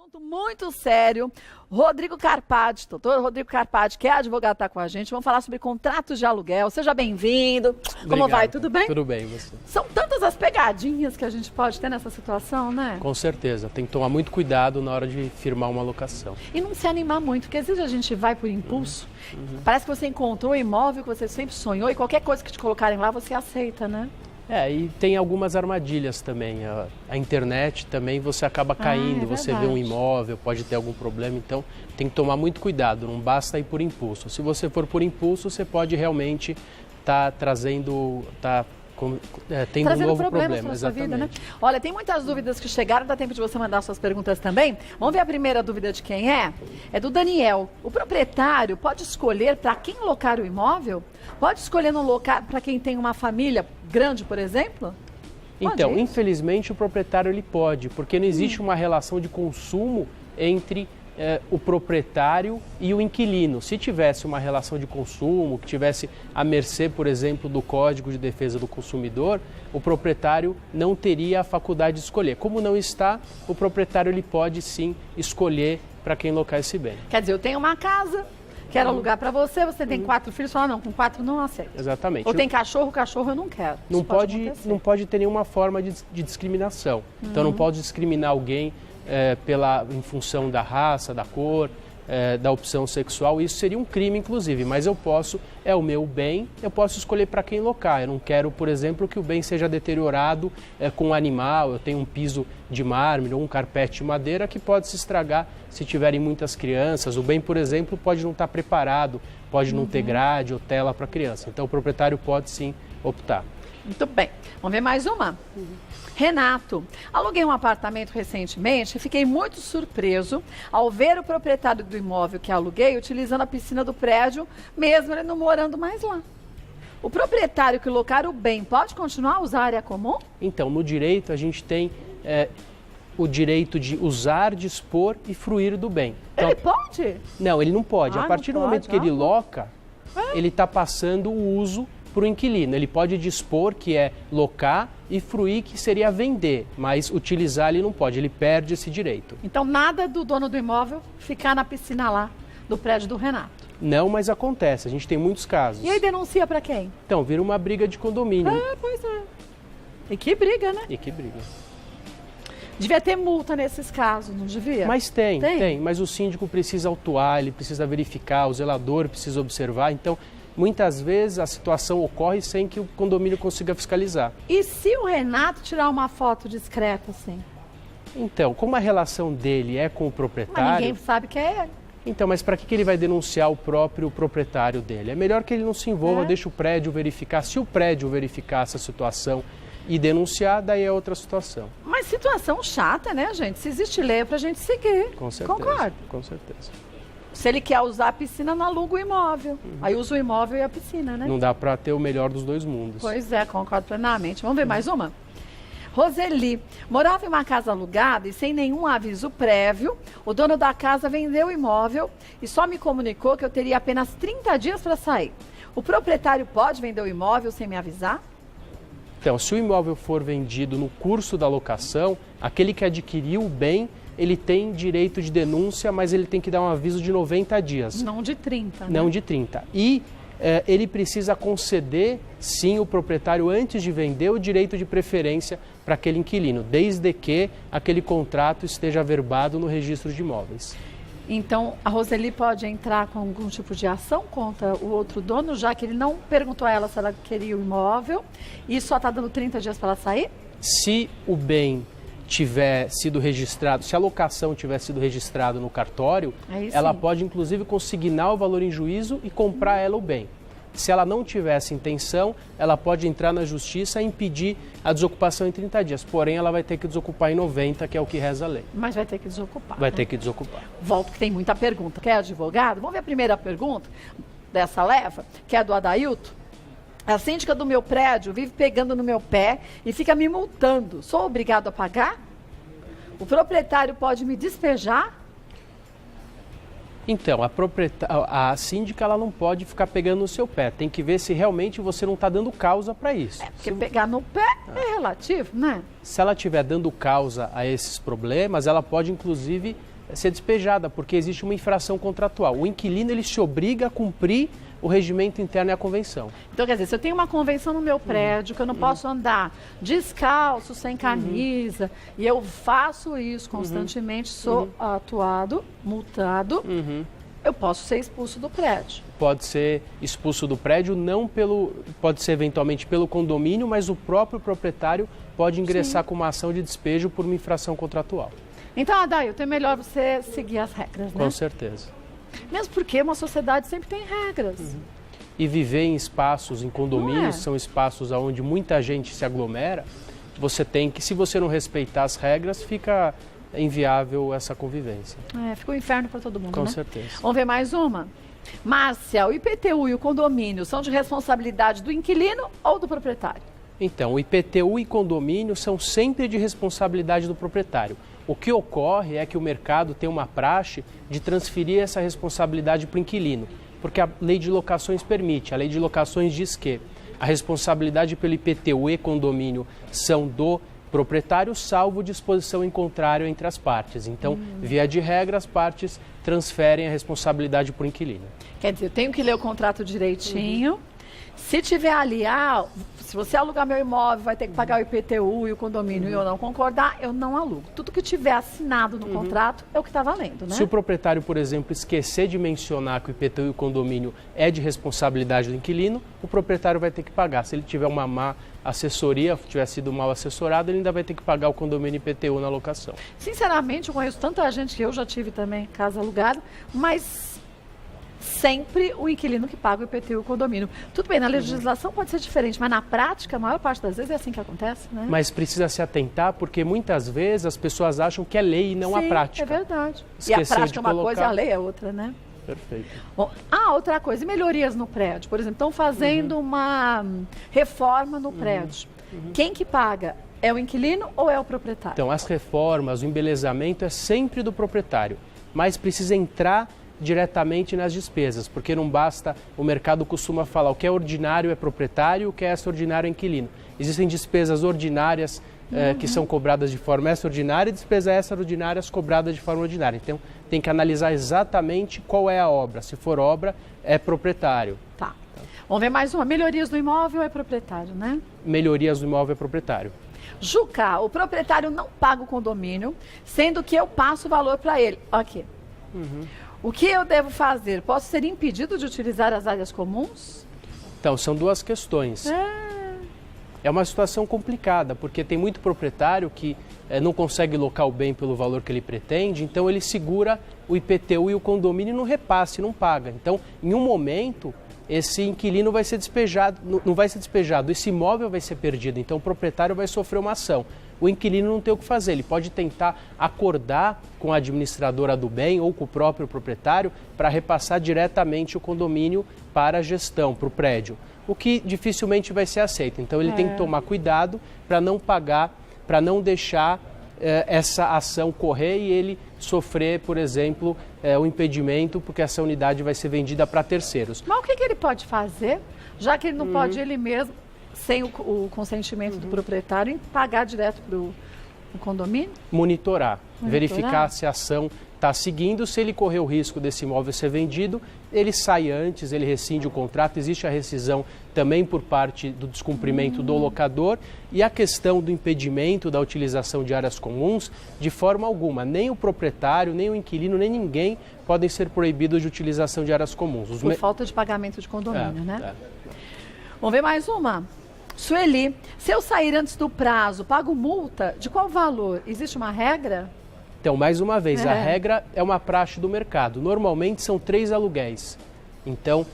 Assunto muito sério. Rodrigo Carpati, doutor Rodrigo Carpati, que é advogado, está com a gente. Vamos falar sobre contratos de aluguel. Seja bem-vindo. Como vai? Tudo bem? Tudo bem, você. São tantas as pegadinhas que a gente pode ter nessa situação, né? Com certeza. Tem que tomar muito cuidado na hora de firmar uma locação. E não se animar muito, porque às vezes a gente vai por impulso. Parece que você encontrou o imóvel que você sempre sonhou e qualquer coisa que te colocarem lá, você aceita, né? E tem algumas armadilhas também. A internet também você acaba caindo, você vê um imóvel, pode ter algum problema, então tem que tomar muito cuidado, não basta ir por impulso. Se você for por impulso, você pode realmente estar trazendo um novo problema. Na sua vida, né? Olha, tem muitas dúvidas que chegaram, dá tempo de você mandar suas perguntas também. Vamos ver a primeira dúvida de quem é? É do Daniel. O proprietário pode escolher para quem locar o imóvel? Pode escolher não locar para quem tem uma família grande, por exemplo? Então, infelizmente o proprietário ele pode, porque não existe uma relação de consumo entre o proprietário e o inquilino. Se tivesse uma relação de consumo, que tivesse à mercê, por exemplo, do Código de Defesa do Consumidor, o proprietário não teria a faculdade de escolher. Como não está, o proprietário ele pode sim escolher para quem locar esse bem. Quer dizer, eu tenho uma casa, quero alugar para você, você tem 4 filhos, fala, não, com 4 não aceito. Exatamente. Ou tem cachorro eu não quero. Não pode ter nenhuma forma de discriminação. Então não pode discriminar alguém em função da raça, da cor, da opção sexual. Isso seria um crime, inclusive, mas é o meu bem, eu posso escolher para quem locar. Eu não quero, por exemplo, que o bem seja deteriorado com um animal, eu tenho um piso de mármore ou um carpete de madeira que pode se estragar se tiverem muitas crianças. O bem, por exemplo, pode não estar preparado, pode não ter grade ou tela para criança. Então o proprietário pode sim optar. Muito bem. Vamos ver mais uma. Renato, aluguei um apartamento recentemente e fiquei muito surpreso ao ver o proprietário do imóvel que aluguei utilizando a piscina do prédio, mesmo ele não morando mais lá. O proprietário que locar o bem pode continuar a usar a área comum? Então, no direito a gente tem o direito de usar, dispor e fruir do bem. Então, ele pode? Não, ele não pode. A partir do momento que ele loca, ele está passando o uso para o inquilino. Ele pode dispor, que é locar, e fruir, que seria vender, mas utilizar ele não pode, ele perde esse direito. Então nada do dono do imóvel ficar na piscina lá do prédio do Renato? Não, mas acontece, a gente tem muitos casos. E aí denuncia para quem? Então, vira uma briga de condomínio. Pois é. E que briga, né? E que briga. Devia ter multa nesses casos, não devia? Mas tem. Mas o síndico precisa autuar, ele precisa verificar, o zelador precisa observar, então muitas vezes a situação ocorre sem que o condomínio consiga fiscalizar. E se o Renato tirar uma foto discreta assim? Então, como a relação dele é com o proprietário... Mas ninguém sabe que é ele. Então, mas para que ele vai denunciar o próprio proprietário dele? É melhor que ele não se envolva, deixe o prédio verificar. Se o prédio verificar essa situação e denunciar, daí é outra situação. Mas situação chata, né, gente? Se existe lei é pra gente seguir. Com certeza. Concordo. Com certeza. Se ele quer usar a piscina, não aluga o imóvel. Aí usa o imóvel e a piscina, né? Não dá para ter o melhor dos dois mundos. Pois é, concordo plenamente. Vamos ver mais uma? Roseli, morava em uma casa alugada e sem nenhum aviso prévio, o dono da casa vendeu o imóvel e só me comunicou que eu teria apenas 30 dias para sair. O proprietário pode vender o imóvel sem me avisar? Então, se o imóvel for vendido no curso da locação, aquele que adquiriu o bem, ele tem direito de denúncia, mas ele tem que dar um aviso de 90 dias. Não de 30, né? Não de 30. E ele precisa conceder, sim, o proprietário, antes de vender, o direito de preferência para aquele inquilino, desde que aquele contrato esteja averbado no registro de imóveis. Então, a Roseli pode entrar com algum tipo de ação contra o outro dono, já que ele não perguntou a ela se ela queria o imóvel e só está dando 30 dias para ela sair? Se o bem tiver sido registrado, se a locação tiver sido registrada no cartório, ela pode inclusive consignar o valor em juízo e comprar ela o bem. Se ela não tiver essa intenção, ela pode entrar na justiça e impedir a desocupação em 30 dias. Porém, ela vai ter que desocupar em 90, que é o que reza a lei. Mas vai ter que desocupar. Vai ter que desocupar. Volto que tem muita pergunta. Quer advogado? Vamos ver a primeira pergunta dessa leva, que é do Adailton. A síndica do meu prédio vive pegando no meu pé e fica me multando. Sou obrigado a pagar? O proprietário pode me despejar? Então, a síndica ela não pode ficar pegando no seu pé. Tem que ver se realmente você não está dando causa para isso. Porque pegar no pé é relativo, né? Se ela estiver dando causa a esses problemas, ela pode inclusive ser despejada, porque existe uma infração contratual. O inquilino ele se obriga a cumprir o regimento interno e a convenção. Então, quer dizer, se eu tenho uma convenção no meu prédio, que eu não posso andar descalço, sem camisa, e eu faço isso constantemente, sou atuado, multado, eu posso ser expulso do prédio. Pode ser expulso do prédio, pode ser eventualmente pelo condomínio, mas o próprio proprietário pode ingressar com uma ação de despejo por uma infração contratual. Então, Adailton, é melhor você seguir as regras, né? Com certeza. Mesmo porque uma sociedade sempre tem regras. E viver em espaços, em condomínios, são espaços onde muita gente se aglomera, você tem que, se você não respeitar as regras, fica inviável essa convivência. Fica um inferno para todo mundo, Com né? certeza. Vamos ver mais uma? Márcia, o IPTU e o condomínio são de responsabilidade do inquilino ou do proprietário? Então, o IPTU e condomínio são sempre de responsabilidade do proprietário. O que ocorre é que o mercado tem uma praxe de transferir essa responsabilidade para o inquilino, porque a lei de locações permite. A lei de locações diz que a responsabilidade pelo IPTU e condomínio são do proprietário, salvo disposição em contrário entre as partes. Então, via de regra, as partes transferem a responsabilidade para o inquilino. Quer dizer, eu tenho que ler o contrato direitinho. Se tiver ali, se você alugar meu imóvel, vai ter que pagar o IPTU e o condomínio e eu não concordar, eu não alugo. Tudo que tiver assinado no contrato é o que está valendo, né? Se o proprietário, por exemplo, esquecer de mencionar que o IPTU e o condomínio é de responsabilidade do inquilino, o proprietário vai ter que pagar. Se ele tiver uma má assessoria, tiver sido mal assessorado, ele ainda vai ter que pagar o condomínio e IPTU na locação. Sinceramente, eu conheço tanta gente que eu já tive também casa alugada, mas sempre o inquilino que paga o IPTU e o condomínio. Tudo bem, na legislação pode ser diferente, mas na prática, a maior parte das vezes é assim que acontece, né? Mas precisa se atentar, porque muitas vezes as pessoas acham que é lei e não a prática. É verdade. Esquecer e a prática é uma colocar... coisa e a lei é outra, né? Perfeito. Bom, outra coisa, e melhorias no prédio? Por exemplo, estão fazendo uma reforma no prédio. Quem que paga? É o inquilino ou é o proprietário? Então, as reformas, o embelezamento é sempre do proprietário, mas precisa entrar diretamente nas despesas, porque não basta, o mercado costuma falar, o que é ordinário é proprietário, o que é extraordinário é inquilino. Existem despesas ordinárias que são cobradas de forma extraordinária e despesas extraordinárias cobradas de forma ordinária. Então, tem que analisar exatamente qual é a obra. Se for obra, é proprietário. Tá. Vamos ver mais uma. Melhorias no imóvel é proprietário, né? Melhorias do imóvel é proprietário. Juca, o proprietário não paga o condomínio, sendo que eu passo o valor para ele. Aqui. O que eu devo fazer? Posso ser impedido de utilizar as áreas comuns? Então, são duas questões. É uma situação complicada, porque tem muito proprietário que não consegue locar o bem pelo valor que ele pretende, então ele segura o IPTU e o condomínio no repasse, não paga. Então, em um momento, esse inquilino vai ser despejado, não vai ser despejado, esse imóvel vai ser perdido, então o proprietário vai sofrer uma ação. O inquilino não tem o que fazer, ele pode tentar acordar com a administradora do bem ou com o próprio proprietário para repassar diretamente o condomínio para a gestão, para o prédio, o que dificilmente vai ser aceito. Então ele tem que tomar cuidado para não pagar, para não deixar essa ação correr e ele sofrer, por exemplo, o impedimento, porque essa unidade vai ser vendida para terceiros. Mas o que ele pode fazer, já que ele não pode ele mesmo, sem o consentimento do proprietário, pagar direto para o condomínio? Monitorar, verificar se a ação está seguindo. Se ele correr o risco desse imóvel ser vendido, ele sai antes, ele rescinde o contrato. Existe a rescisão também por parte do descumprimento do locador. E a questão do impedimento da utilização de áreas comuns, de forma alguma, nem o proprietário, nem o inquilino, nem ninguém podem ser proibidos de utilização de áreas comuns. Por falta de pagamento de condomínio, né? Vamos ver mais uma. Sueli, se eu sair antes do prazo, pago multa? De qual valor? Existe uma regra? Então, mais uma vez, a regra é uma praxe do mercado. Normalmente são 3 aluguéis. Então,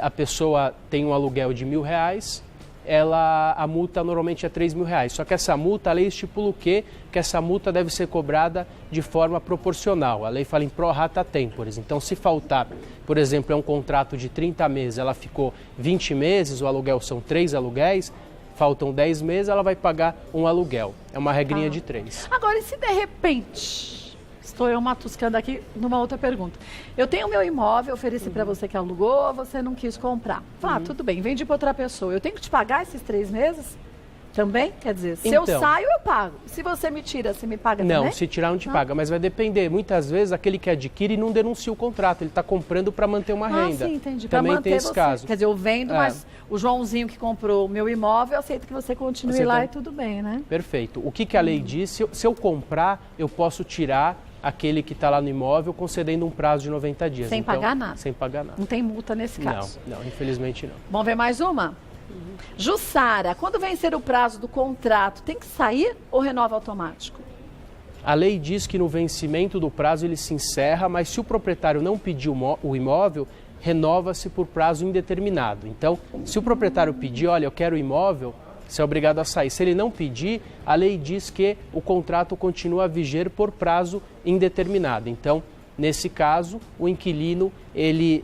a pessoa tem um aluguel de R$1.000, a multa normalmente é R$3.000. Só que essa multa, a lei estipula o quê? Que essa multa deve ser cobrada de forma proporcional. A lei fala em pro rata temporis. Então, se faltar, por exemplo, é um contrato de 30 meses, ela ficou 20 meses, o aluguel são 3 aluguéis, faltam 10 meses, ela vai pagar um aluguel. É uma regrinha de 3. Agora, e se de repente, estou eu matuscando aqui numa outra pergunta. Eu tenho meu imóvel, ofereci para você que alugou, você não quis comprar. Tudo bem, vendi para outra pessoa. Eu tenho que te pagar esses 3 meses? Também? Quer dizer, se eu saio, eu pago. Se você me tira, você me paga também? Não, se tirar não te paga, mas vai depender. Muitas vezes aquele que adquire não denuncia o contrato, ele está comprando para manter uma renda. Sim, entendi. Também tem esse caso. Quer dizer, eu vendo, mas o Joãozinho que comprou o meu imóvel, eu aceito que você continue lá e tudo bem, né? Perfeito. O que a lei diz? Se eu comprar, eu posso tirar aquele que está lá no imóvel, concedendo um prazo de 90 dias. Sem pagar nada? Sem pagar nada. Não tem multa nesse caso? Não, infelizmente não. Vamos ver mais uma? Jussara, quando vencer o prazo do contrato, tem que sair ou renova automático? A lei diz que no vencimento do prazo ele se encerra, mas se o proprietário não pedir o imóvel, renova-se por prazo indeterminado. Então, se o proprietário pedir, olha, eu quero o imóvel, você é obrigado a sair. Se ele não pedir, a lei diz que o contrato continua a viger por prazo indeterminado. Então, nesse caso, o inquilino,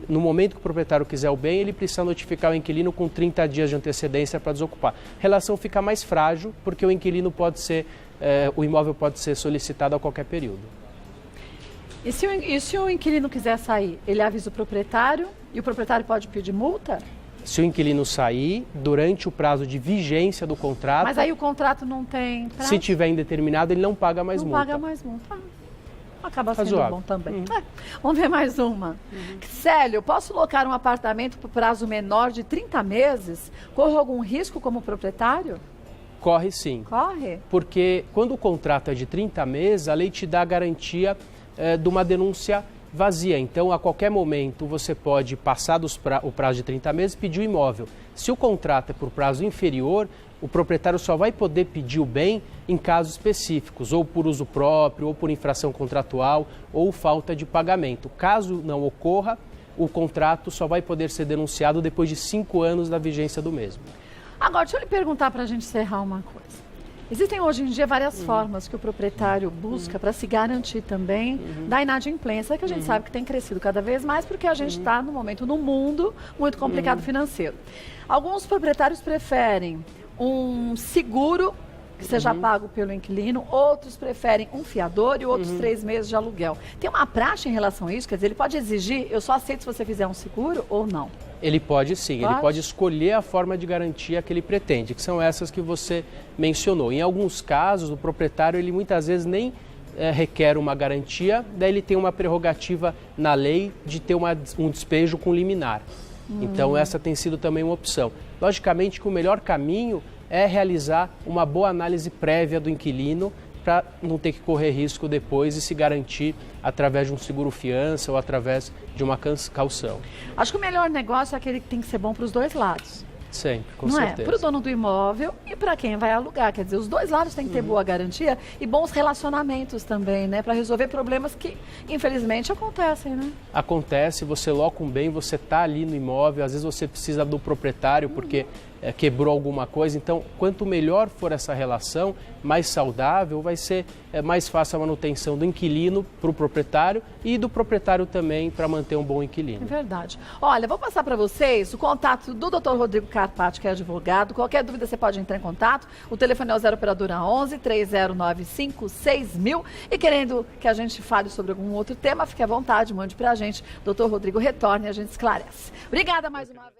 no momento que o proprietário quiser o bem, ele precisa notificar o inquilino com 30 dias de antecedência para desocupar. A relação fica mais frágil, porque o inquilino o imóvel pode ser solicitado a qualquer período. E se o inquilino quiser sair, ele avisa o proprietário e o proprietário pode pedir multa? Se o inquilino sair, durante o prazo de vigência do contrato... Mas aí o contrato não tem prazo? Se tiver indeterminado, ele não paga mais multa. Não paga mais multa. Acaba sendo bom também. Vamos ver mais uma. Célio, posso locar um apartamento por prazo menor de 30 meses? Corre algum risco como proprietário? Corre sim. Corre? Porque quando o contrato é de 30 meses, a lei te dá a garantia de uma denúncia vazia. Então, a qualquer momento, você pode passar o prazo de 30 meses e pedir o imóvel. Se o contrato é por prazo inferior, o proprietário só vai poder pedir o bem em casos específicos, ou por uso próprio, ou por infração contratual, ou falta de pagamento. Caso não ocorra, o contrato só vai poder ser denunciado depois de 5 anos da vigência do mesmo. Agora, deixa eu lhe perguntar para a gente encerrar uma coisa. Existem hoje em dia várias formas que o proprietário busca para se garantir também da inadimplência, que a gente sabe que tem crescido cada vez mais, porque a gente está no momento no mundo muito complicado financeiro. Alguns proprietários preferem um seguro que seja pago pelo inquilino, outros preferem um fiador e outros 3 meses de aluguel. Tem uma praxe em relação a isso? Quer dizer, ele pode exigir, eu só aceito se você fizer um seguro ou não? Ele pode sim, ele pode escolher a forma de garantia que ele pretende, que são essas que você mencionou. Em alguns casos, o proprietário, ele muitas vezes nem requer uma garantia, daí ele tem uma prerrogativa na lei de ter um despejo com liminar. Então, essa tem sido também uma opção. Logicamente que o melhor caminho é realizar uma boa análise prévia do inquilino para não ter que correr risco depois e se garantir através de um seguro-fiança ou através de uma caução. Acho que o melhor negócio é aquele que tem que ser bom para os dois lados. Sempre, com não certeza. É? Para o dono do imóvel e para quem vai alugar. Quer dizer, os dois lados têm que ter boa garantia e bons relacionamentos também, né? Para resolver problemas que, infelizmente, acontecem, né? Acontece, você loca um bem, você está ali no imóvel, às vezes você precisa do proprietário porque quebrou alguma coisa. Então, quanto melhor for essa relação, mais saudável, vai ser mais fácil a manutenção do inquilino para o proprietário e do proprietário também para manter um bom inquilino. É verdade. Olha, vou passar para vocês o contato do Dr. Rodrigo Carpati, que é advogado. Qualquer dúvida você pode entrar em contato. O telefone é o 0 operadora 11 3095 6000. E querendo que a gente fale sobre algum outro tema, fique à vontade, mande para a gente. Dr. Rodrigo retorne e a gente esclarece. Obrigada mais uma vez.